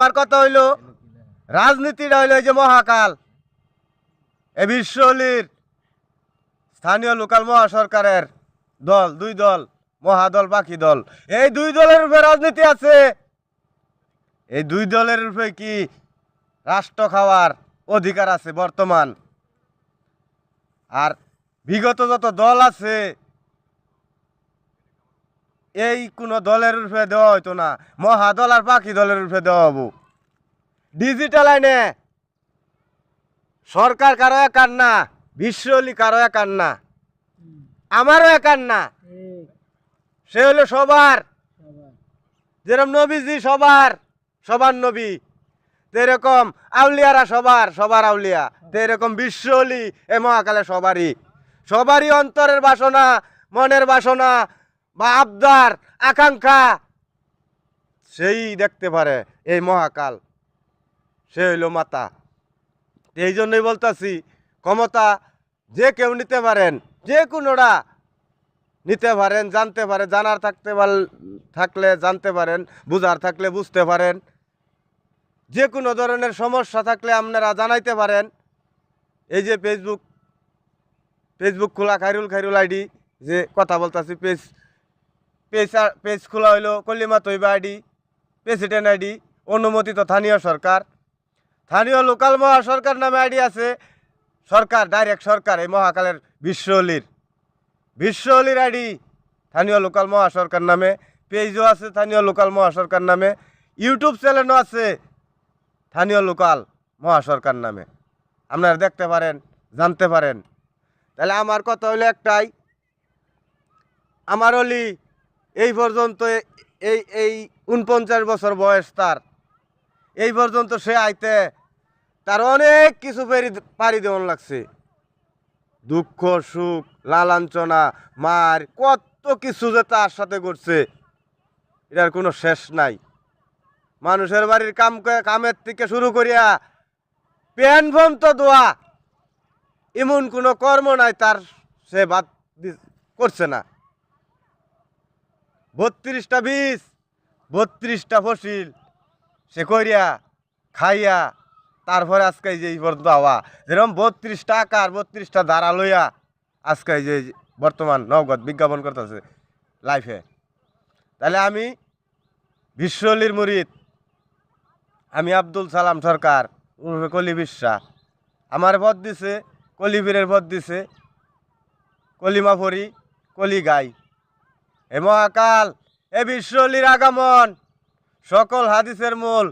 আমার কথা হইল রাজনীতিটা হইল এই যে মহাকাল এ বিশ্বলির স্থানীয় লোকাল মহাসরকারের দল, দুই দল, মহাদল, বাকি দল, এই দুই দলের উপরে রাজনীতি আছে। এই দুই দলের উপরে কি রাষ্ট্র খাওয়ার অধিকার আছে বর্তমান? আর বিগত যত দল আছে এই কোনো দলের রূপে দেওয়া হইতো না, মহাদল আর বাকি দলের রূপে দেওয়া হবো। ডিজিটাল আইনে সরকার কারো একার না, বিশ্বলি কারো একার না, আমারও একার না, সে হলো সবার। যেরকম নবীজি সবার, সবার নবী, এরকম আউলিয়ারা সবার, সবার আউলিয়া, এরকম বিশ্বলি এ মহাকালে সবারই, সবারই অন্তরের বাসনা, মনের বাসনা বা আবদার, আকাঙ্ক্ষা সেই দেখতে পারে এই মহাকাল, সে হইল মাতা। এই জন্যই বলতাছি ক্ষমতা যে কেউ নিতে পারেন, যে কোনোরা নিতে পারেন, জানতে পারে, জানার থাকলে জানতে পারেন, বুঝার থাকলে বুঝতে পারেন, যে কোনো ধরনের সমস্যা থাকলে আপনারা জানাইতে পারেন। এই যে ফেসবুক খোলা, খাইরুল আইডি যে কথা বলতেছি, পেজ খোলা হইলো কলিমা তৈবা আইডি, প্রেসিডেন্ট আইডি, অনুমোদিত স্থানীয় সরকার, স্থানীয় লোকাল মহাসরকার নামে আইডি আছে, সরকার, ডাইরেক্ট সরকার, এই মহাকালের বিশ্বলির আইডি স্থানীয় লোকাল মহাসরকার নামে, পেজও আছে স্থানীয় লোকাল মহাসরকার নামে, ইউটিউব চ্যানেলও আছে স্থানীয় লোকাল মহাসরকার নামে, আপনারা দেখতে পারেন, জানতে পারেন। তাহলে আমার কথা হইলো একটাই, আমার অলি এই পর্যন্ত এই 49 বছর বয়স তার, এই পর্যন্ত সে আইতে তার অনেক কিছু পারি দেওয়ান লাগছে, দুঃখ সুখ, লালাঞ্ছনা, মার, কত কিছু যে তার সাথে করছে এটার কোনো শেষ নাই। মানুষের বাড়ির কামের থেকে শুরু করিয়া প্যান তো দোয়া, এমন কোনো কর্ম নাই তার সে বাদ করছে না। 32টা বীজ, 32টা ফসিল সে করিয়া খাইয়া তারপরে আজকে যে পর্যন্ত হওয়া, যেরকম 32টা আকার, 32টা ধারা লইয়া আজকে যে বর্তমান নগদ বিজ্ঞাপন করতেছে লাইফে। তাহলে আমি বিশ্বলির মুরিদ, আমি আব্দুল সালাম সরকার উর্ফে কলি বিশ্বাস, আমার পদ দিছে কলিবীরের পদ দিছে, কলিমা পড়ি, কলি গাই। এ মহাকাল, এ বিশ্বলির আগমন সকল হাদিসের মূল,